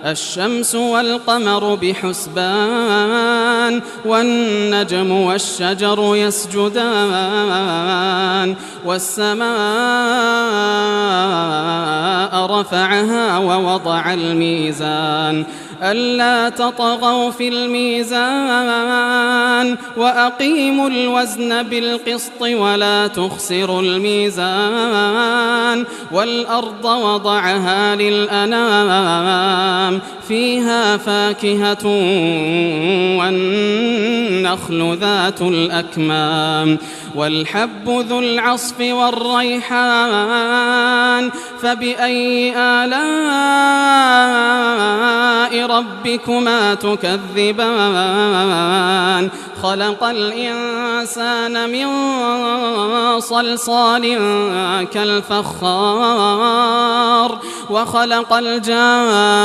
الشمس والقمر بحسبان والنجم والشجر يسجدان والسماء رفعها ووضع الميزان ألا تطغوا في الميزان وأقيموا الوزن بالقسط ولا تخسروا الميزان والأرض وضعها للأنام فيها فاكهة والنخل ذات الأكمام والحب ذو العصف والريحان فبأي آلاء ربكما تكذبان خلق الإنسان من صلصال كالفخار وخلق الجان